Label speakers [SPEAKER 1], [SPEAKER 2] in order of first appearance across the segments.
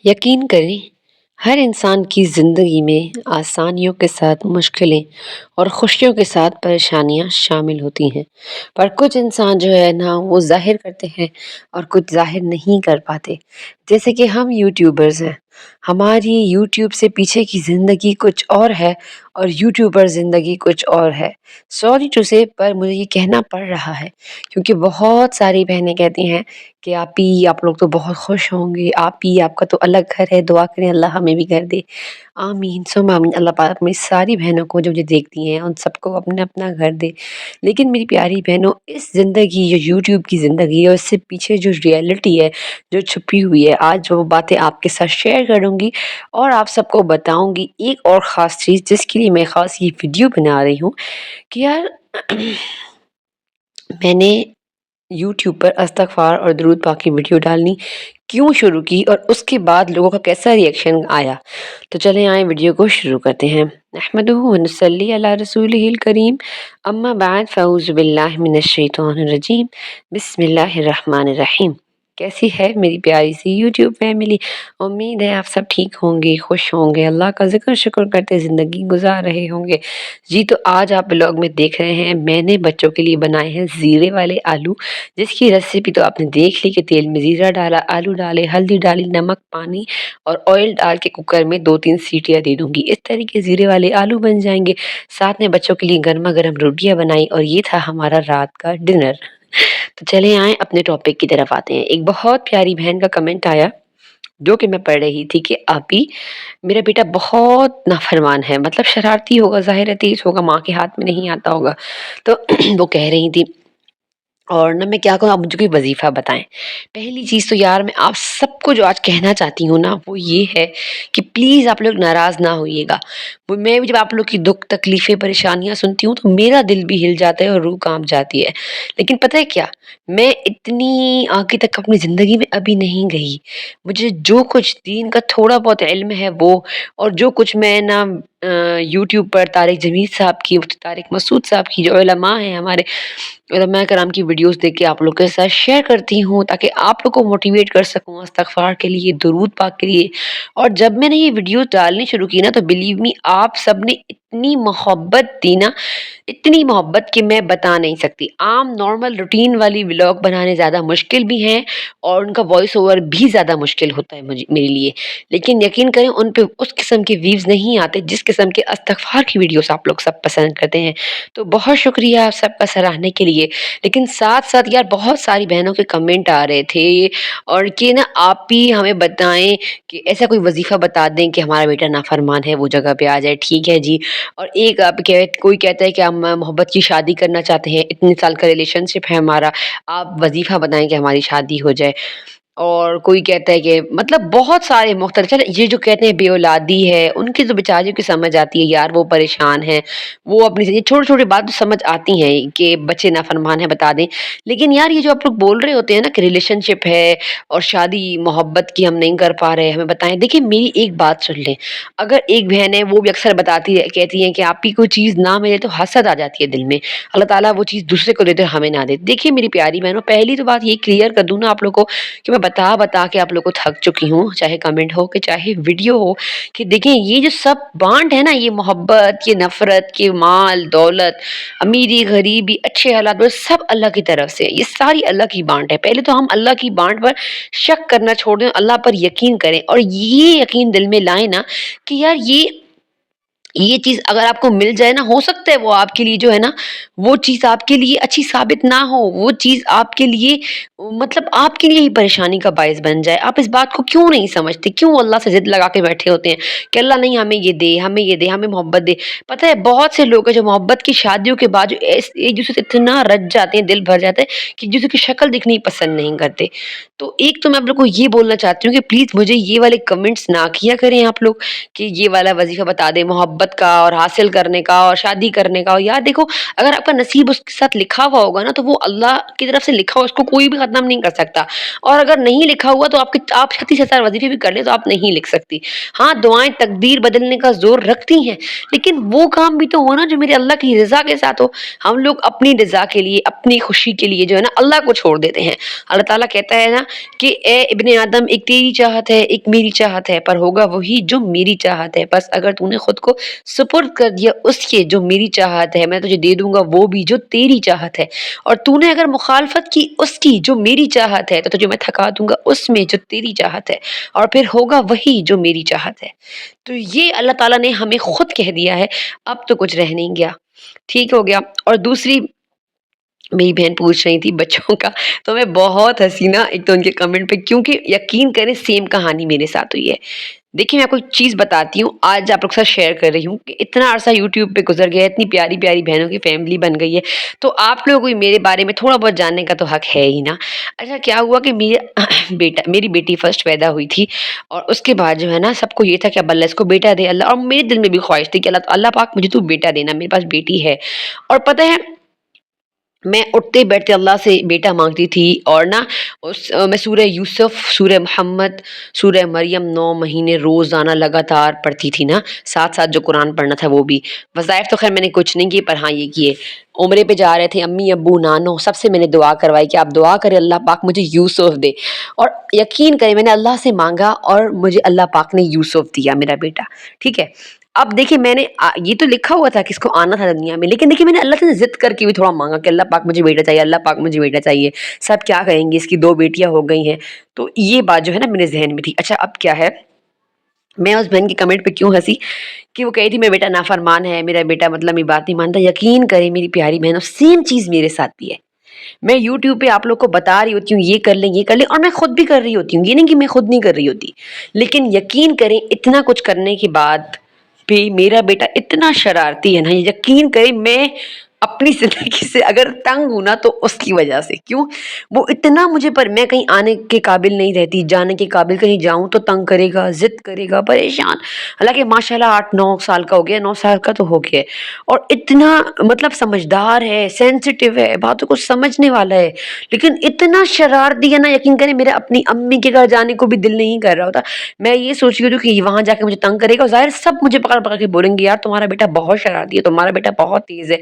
[SPEAKER 1] यकीन करें, हर इंसान की ज़िंदगी में आसानियों के साथ मुश्किलें और खुशियों के साथ परेशानियां शामिल होती हैं। पर कुछ इंसान जो है ना वो ज़ाहिर करते हैं और कुछ ज़ाहिर नहीं कर पाते। जैसे कि हम यूट्यूबर्स हैं, हमारी यूट्यूब से पीछे की ज़िंदगी कुछ और है और यूट्यूबर ज़िंदगी कुछ और है। सॉरी टू से, पर मुझे ये कहना पड़ रहा है क्योंकि बहुत सारी बहनें कहती हैं कि आपी आप लोग तो बहुत खुश होंगे, आपी आपका तो अलग घर है, दुआ करें अल्लाह हमें भी घर दे। आमीन सुम्मा आमीन। अल्लाह पाक मेरी सारी बहनों को जो मुझे देखती हैं उन सबको अपना अपना घर दे। लेकिन मेरी प्यारी बहनों, इस ज़िंदगी जो यूट्यूब की ज़िंदगी है, उससे पीछे जो रियलिटी है, जो छुपी हुई है, आज वो बातें आपके साथ शेयर करूँगी और आप सबको बताऊँगी एक और ख़ास चीज़ जिसके लिए मैं ख़ास ये वीडियो बना रही हूँ कि यार मैंने यूट्यूब पर इस्तग़फ़ार और दुरूद पाक की वीडियो डालनी क्यों शुरू की और उसके बाद लोगों का कैसा रिएक्शन आया। तो चलें आए वीडियो को शुरू करते हैं। नहमदुहु व नुसल्ली अला रसूलिहिल करीम, अम्मा बाद फ़अऊज़ु बिल्लाहि मिनश शैतानिर रजीम, बिस्मिल्लाहिर रहमानिर रहीम। कैसी है मेरी प्यारी सी यूट्यूब फैमिली? उम्मीद है आप सब ठीक होंगे, खुश होंगे, अल्लाह का ज़िक्र शुक्र करते ज़िंदगी गुजार रहे होंगे। जी, तो आज आप ब्लॉग में देख रहे हैं मैंने बच्चों के लिए बनाए हैं ज़ीरे वाले आलू, जिसकी रेसिपी तो आपने देख ली कि तेल में ज़ीरा डाला, आलू डाले, हल्दी डाली, नमक, पानी और ऑयल डाल के कुकर में 2-3 सीटियाँ दे दूँगी। इस तरीके ज़ीरे वाले आलू बन जाएँगे। साथ में बच्चों के लिए गरमा-गरम रोटियाँ बनाई और ये था हमारा रात का डिनर। तो चलें आएँ अपने टॉपिक की तरफ आते हैं। एक बहुत प्यारी बहन का कमेंट आया, जो कि मैं पढ़ रही थी कि आपी, मेरा बेटा बहुत नाफ़रमान है, मतलब शरारती होगा, ज़ाहिर है तेज़ होगा, माँ के हाथ में नहीं आता होगा। तो वो कह रही थी और ना मैं क्या कहूँ, आप मुझे कोई वजीफ़ा बताएँ। पहली चीज़ तो यार मैं आप सबको जो आज कहना चाहती हूँ ना वो ये है कि प्लीज़ आप लोग नाराज़ ना होइएगा। वो मैं भी जब आप लोग की दुःख तकलीफ़ें परेशानियाँ सुनती हूँ तो मेरा दिल भी हिल जाता है और रूह काँप जाती है। लेकिन पता है क्या, मैं इतनी आगे तक अपनी ज़िंदगी में अभी नहीं गई। मुझे जो कुछ दीन का थोड़ा बहुत इल्म है वो, और जो कुछ मैं ना यूट्यूब पर तारिक जमील साहब की, तारिक मसूद साहब की जो उलमा हैं हमारे, उलमा कराम की वीडियोस देख के आप लोग के साथ शेयर करती हूँ ताकि आप लोग को मोटिवेट कर सकूँ इस्तग़फ़ार के लिए, दुरूद पाक के लिए। और जब मैंने ये वीडियो डालनी शुरू की ना तो बिलीव मी, आप सबने इतनी मोहब्बत दी ना, इतनी मोहब्बत कि मैं बता नहीं सकती। आम नॉर्मल रूटीन वाली व्लॉग बनाने ज़्यादा मुश्किल भी हैं और उनका वॉइस ओवर भी ज़्यादा मुश्किल होता है मुझे, मेरे लिए। लेकिन यकीन करें उन पे उस किस्म के व्यूज़ नहीं आते जिस किस्म के इस्तग़फ़ार की वीडियोस आप लोग सब पसंद करते हैं। तो बहुत शुक्रिया आप सबका सराहने के लिए। लेकिन साथ-साथ यार बहुत सारी बहनों के कमेंट आ रहे थे और कि ना आप ही हमें बताएँ कि ऐसा कोई वज़ीफ़ा बता दें कि हमारा बेटा नाफ़रमान है, वो जगह पे आ जाए। ठीक है जी। और एक आप कोई कहता है कि हम मोहब्बत की शादी करना चाहते हैं, इतने साल का रिलेशनशिप है हमारा, आप वज़ीफ़ा बताएँ कि हमारी शादी हो जाए। और कोई कहता है कि मतलब बहुत सारे मुख्तलिफ, चलो ये जो कहते हैं बेऔलादी है, उनकी तो बेचारियों की समझ आती है यार, वो परेशान हैं, वो अपनी ये छोटी-छोटी बात तो समझ आती हैं कि बच्चे नाफ़रमान हैं, बता दें। लेकिन यार ये जो आप लोग बोल रहे होते हैं ना कि रिलेशनशिप है और शादी मोहब्बत की हम नहीं कर पा रहे, हमें बताएँ। देखिए मेरी एक बात सुन लें, अगर एक बहन है वो भी अक्सर बताती है, कहती हैं कि आप ही कोई चीज़ ना मिले तो हसद आ जाती है दिल में, अल्लाह ताला वो चीज़ दूसरे को दे दे, हमें ना दे। देखिए मेरी प्यारी बहनों, पहली तो बात ये क्लियर कर दूँ ना आप लोगों को कि मैं बता-बता के आप लोगों को थक चुकी हूँ, चाहे कमेंट हो कि चाहे वीडियो हो, कि देखें ये जो सब बाँट है ना, ये मोहब्बत, ये नफ़रत, ये माल, दौलत, अमीरी, गरीबी, अच्छे हालात, बस सब अल्लाह की तरफ से है, ये सारी अल्लाह की बाँट है। पहले तो हम अल्लाह की बाँट पर शक करना छोड़ दें, अल्लाह पर यकीन करें और ये यकीन दिल में लाएँ ना कि यार ये चीज़ अगर आपको मिल जाए ना, हो सकता है वो आपके लिए जो है ना, वो चीज़ आपके लिए अच्छी साबित ना हो, वो चीज़ आपके लिए मतलब आपके लिए ही परेशानी का बायस बन जाए। आप इस बात को क्यों नहीं समझते? क्यों अल्लाह से ज़िद लगा के बैठे होते हैं कि अल्लाह नहीं हमें ये दे, हमें ये दे, हमें मोहब्बत दे। पता है बहुत से लोग हैं जो मोहब्बत की शादियों के बाद जो एक-दूसरे से इतना रच जाते हैं, दिल भर जाता है कि एक-दूसरे की शक्ल दिखनी पसंद नहीं करते। तो एक तो मैं आप लोग को ये बोलना चाहती हूँ कि प्लीज़ मुझे ये वाले कमेंट्स ना किया करें आप लोग कि ये वाला वज़ीफ़ा बता दें, मोहब्बत محبت کا اور حاصل کرنے کا اور شادی کرنے کا. اور یار دیکھو اگر آپ کا نصیب اس کے ساتھ لکھا ہوا ہوگا نا تو وہ اللہ کی طرف سے لکھا ہوا اس کو کوئی بھی ختم نہیں کر سکتا. اور اگر نہیں لکھا ہوا تو آپ 36,000 وظیفے بھی کر لیں تو آپ نہیں لکھ سکتی. ہاں دعائیں تقدیر بدلنے کا زور رکھتی ہیں لیکن وہ کام بھی تو ہو نا جو میرے اللہ کی رضا کے ساتھ ہو. ہم لوگ اپنی رضا کے لیے اپنی خوشی کے لیے جو ہے نا اللہ کو چھوڑ دیتے ہیں. اللہ تعالیٰ کہتا ہے نا کہ اے ابن آدم ایک تیری چاہت ہے ایک میری چاہت ہے پر ہوگا وہی جو میری چاہت ہے. بس اگر تو نے خود کو سپرد کر دیا اس کے جو میری چاہت ہے میں تجھے دے دوں گا وہ بھی جو تیری چاہت ہے. اور تو نے اگر مخالفت کی اس کی جو میری چاہت ہے تو تجھے میں تھکا دوں گا اس میں جو تیری چاہت ہے اور پھر ہوگا وہی جو میری چاہت ہے. تو یہ اللہ تعالیٰ نے ہمیں خود کہہ دیا ہے. اب تو کچھ رہ نہیں گیا. ٹھیک ہو گیا. اور دوسری میری بہن پوچھ رہی تھی بچوں کا تو میں بہت حسینہ ایک تو ان کے کمنٹ پہ کیونکہ یقین کریں سیم کہانی میرے ساتھ ہوئی ہے. دیکھیں میں آپ کو ایک چیز بتاتی ہوں آج آپ لوگ کے ساتھ شیئر کر رہی ہوں کہ اتنا عرصہ یوٹیوب پہ گزر گیا اتنی پیاری پیاری بہنوں کی فیملی بن گئی ہے تو آپ لوگوں کو میرے بارے میں تھوڑا بہت جاننے کا تو حق ہے ہی نا. اچھا کیا ہوا کہ میری بیٹی فرسٹ پیدا ہوئی تھی اور اس کے بعد جو ہے نا سب کو یہ تھا کہ اب اللہ اس کو بیٹا دے اللہ. اور میرے دل میں بھی خواہش تھی کہ اللہ پاک مجھے تو بیٹا دینا میرے پاس بیٹی ہے. اور پتہ ہے میں اٹھتے بیٹھتے اللہ سے بیٹا مانگتی تھی. اور نا میں سورہ یوسف سورہ محمد سورہ مریم 9 مہینے روزانہ لگاتار پڑھتی تھی نا. ساتھ ساتھ جو قرآن پڑھنا تھا وہ بھی. وظائف تو خیر میں نے کچھ نہیں کیے پر ہاں یہ کیے. عمرے پہ جا رہے تھے امی ابو نانو سب سے میں نے دعا کروائی کہ آپ دعا کریں اللہ پاک مجھے یوسف دے. اور یقین کریں میں نے اللہ سے مانگا اور مجھے اللہ پاک نے یوسف دیا میرا بیٹا. ٹھیک ہے. اب دیکھیں میں نے یہ تو لکھا ہوا تھا کہ اس کو آنا تھا دنیا میں لیکن دیکھیں میں نے اللہ سے ضد کر کے بھی تھوڑا مانگا کہ اللہ پاک مجھے بیٹا چاہیے اللہ پاک مجھے بیٹا چاہیے. سب کیا کہیں گے اس کی 2 بیٹیاں ہو گئی ہیں. تو یہ بات جو ہے نا میرے ذہن میں تھی. اچھا اب کیا ہے میں اس بہن کے کمنٹ پہ کیوں ہنسی کہ وہ کہی تھی میرا بیٹا نافرمان ہے میرا بیٹا مطلب میری بات نہیں مانتا. یقین کریں میری پیاری بہنوں سیم چیز میرے ساتھ بھی ہے. میں یوٹیوب پہ آپ لوگ کو بتا رہی ہوتی ہوں یہ کر لیں اور میں خود بھی کر رہی ہوتی ہوں. یہ نہیں کہ میں خود نہیں کر رہی ہوتی لیکن یقین کریں اتنا کچھ کرنے کے بعد بھی میرا بیٹا اتنا شرارتی ہے نا. یقین کریں میں اپنی زندگی سے اگر تنگ ہوں نا تو اس کی وجہ سے. کیوں وہ اتنا مجھے پر میں کہیں آنے کے قابل نہیں رہتی جانے کے قابل. کہیں جاؤں تو تنگ کرے گا ضد کرے گا پریشان. حالانکہ ماشاء اللہ 8-9 سال کا ہو گیا 9 سال کا تو ہو گیا اور اتنا مطلب سمجھدار ہے سینسٹیو ہے باتوں کو سمجھنے والا ہے لیکن اتنا شرارتی ہے نا. یقین کریں میرا اپنی امی کے گھر جانے کو بھی دل نہیں کر رہا ہوتا. میں یہ سوچ رہی ہوں کہ وہاں جا کے مجھے تنگ کرے گا اور ظاہر سب مجھے پکڑ پکڑ کے بولیں گے یار تمہارا بیٹا بہت شرارتی ہے تمہارا بیٹا بہت تیز ہے.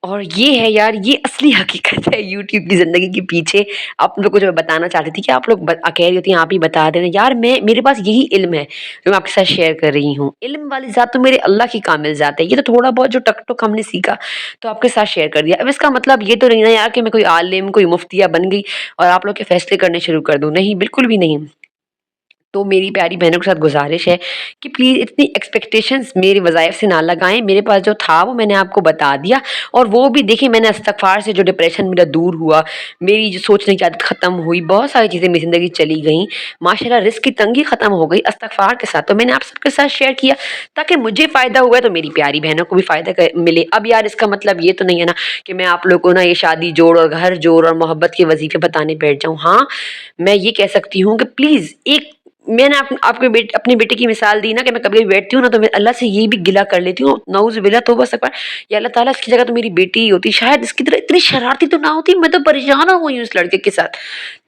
[SPEAKER 1] اور یہ ہے یار یہ اصلی حقیقت ہے یوٹیوب کی زندگی کے پیچھے. آپ لوگ کو جو میں بتانا چاہتی تھی کہ آپ لوگ کہہ رہی ہوتی ہیں آپ ہی بتا دینا. یار میرے پاس یہی علم ہے جو میں آپ کے ساتھ شیئر کر رہی ہوں. علم والی ذات تو میرے اللہ کی کامل ذات ہے. یہ تو تھوڑا بہت جو ٹک ٹک ہم نے سیکھا تو آپ کے ساتھ شیئر کر دیا. اب اس کا مطلب یہ تو نہیں نا یار کہ میں کوئی عالم کوئی مفتیہ بن گئی اور آپ لوگ کے فیصلے کرنے شروع کر دوں. نہیں بالکل بھی نہیں. تو میری پیاری بہنوں کے ساتھ گزارش ہے کہ پلیز اتنی ایکسپیکٹیشنز میرے وظائف سے نہ لگائیں. میرے پاس جو تھا وہ میں نے آپ کو بتا دیا اور وہ بھی دیکھیں میں نے استغفار سے جو ڈپریشن میرا دور ہوا میری جو سوچنے کی عادت ختم ہوئی بہت ساری چیزیں میری زندگی چلی گئیں ماشاء اللہ. رزق کی تنگی ختم ہو گئی استغفار کے ساتھ. تو میں نے آپ سب کے ساتھ شیئر کیا تاکہ مجھے فائدہ ہوا تو میری پیاری بہنوں کو بھی فائدہ ملے. اب یار اس کا مطلب یہ تو نہیں ہے نا کہ میں آپ لوگوں کو نا یہ شادی جوڑ اور گھر جوڑ اور محبت کے وظیفے بتانے بیٹھ جاؤں. ہاں میں یہ کہہ سکتی ہوں کہ پلیز میں نے آپ کو اپنے بیٹے کی مثال دی نا کہ میں کبھی بیٹھتی ہوں نا تو میں اللہ سے یہ بھی گلہ کر لیتی ہوں نعوذ باللہ توبہ استغفار یا اللہ تعالیٰ اس کی جگہ تو میری بیٹی ہی ہوتی شاید اس کی طرح اتنی شرارتی تو نہ ہوتی. میں تو پریشان ہو گئی ہوں اس لڑکے کے ساتھ.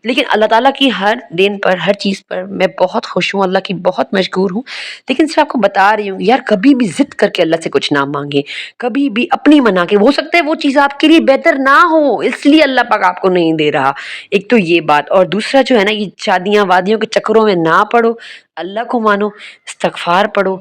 [SPEAKER 1] لیکن اللہ تعالیٰ کی ہر دن پر ہر چیز پر میں بہت خوش ہوں اللہ کی بہت مشکور ہوں. لیکن صرف آپ کو بتا رہی ہوں یار کبھی بھی ضد کر کے اللہ سے کچھ نہ مانگے. کبھی بھی اپنی منا کے ہو سکتا ہے وہ چیز آپ کے لیے بہتر نہ ہو اس لیے اللہ پاک آپ کو نہیں دے رہا. ایک تو یہ بات. اور دوسرا جو ہے نا یہ شادیاں وادیوں کے چکروں میں نہ پڑو. اللہ کو مانو استغفار پڑھو.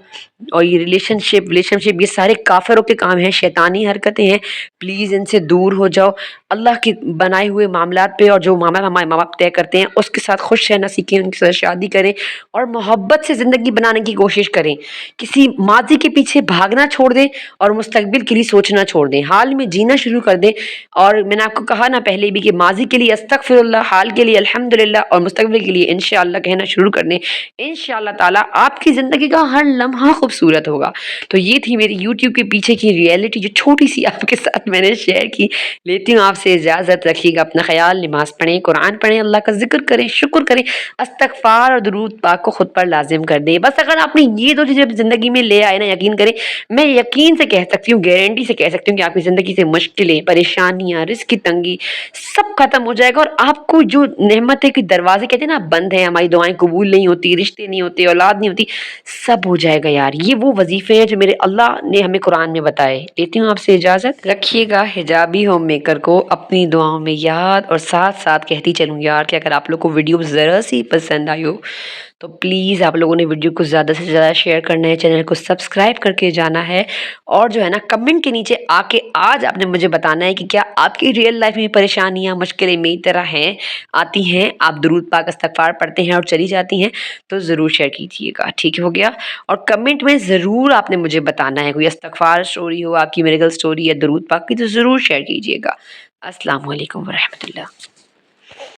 [SPEAKER 1] اور یہ ریلیشن شپ یہ سارے کافروں کے کام ہیں شیطانی حرکتیں ہیں. پلیز ان سے دور ہو جاؤ. اللہ کے بنائے ہوئے معاملات پہ اور جو معاملات ہمارے ماں باپ طے کرتے ہیں اس کے ساتھ خوش رہنا سیکھیں ان کے ساتھ شادی کریں اور محبت سے زندگی بنانے کی کوشش کریں. کسی ماضی کے پیچھے بھاگنا چھوڑ دیں اور مستقبل کے لیے سوچنا چھوڑ دیں. حال میں جینا شروع کر دیں. اور میں نے آپ کو کہا نا پہلے بھی کہ ماضی کے لیے استغفر اللہ حال کے لیے الحمدللہ اور مستقبل کے لیے انشاءاللہ کہنا شروع کر دیں. इंशाअल्लाह ताला आपकी ज़िंदगी का हर लम्हा खूबसूरत होगा। तो ये थी मेरी यूट्यूब के पीछे की रियलिटी जो छोटी-सी आपके साथ मैंने शेयर की। लेती हूँ आपसे इजाज़त, रखिएगा अपना ख़याल, नमाज़ पढ़ें, कुरान पढ़ें, अल्लाह का ज़िक्र करें, शुक्र करें, इस्तिग़फ़ार और दुरूद पाक को खुद पर लाज़िम कर दें। बस अगर आपने ये 2 चीज़ें अपनी ज़िंदगी में ले आए ना, यकीन करें, मैं यकीन से कह सकती हूँ, गारंटी से कह सकती हूँ कि आपकी ज़िंदगी से मुश्किलें, परेशानियाँ, रिज़्क़ की तंगी सब ख़त्म हो जाएगा और आपको जो नेमत है कि दरवाज़े कहते हैं ना बंद हैं, हमारी दुआएँ कबूल नहीं होती, रिश्ते नहीं होते, औलाद नहीं होती, सब हो जाएगा यार। ये वो वज़ीफ़े हैं जो मेरे अल्लाह ने हमें कुरान में बताए। लेती हूँ आपसे इजाज़त, रखिएगा हिजाबी होम मेकर को अपनी दुआओं में याद और साथ-साथ कहती चलूँ यार कि अगर आप लोग को वीडियो ज़रा-सी पसंद आई हो तो प्लीज़ आप लोगों ने वीडियो को ज़्यादा से ज़्यादा शेयर करना है, चैनल को सब्सक्राइब करके जाना है और जो है ना कमेंट के नीचे आके आज आपने मुझे बताना है कि क्या आपकी रियल लाइफ में परेशानियाँ, मुश्किलें मेरी तरह हैं, आती हैं, आप दुरूद पाक इस्तिग़फ़ार पढ़ते हैं और चली जाती हैं, तो ज़रूर शेयर कीजिएगा, ठीक हो गया? और कमेंट में ज़रूर आपने मुझे बताना है, कोई इस्तिग़फ़ार स्टोरी हो, आपकी मिरेकल स्टोरी या दुरूद पाक की, तो ज़रूर शेयर कीजिएगा। अस्सलामु अलैकुम व रहमतुल्लाह।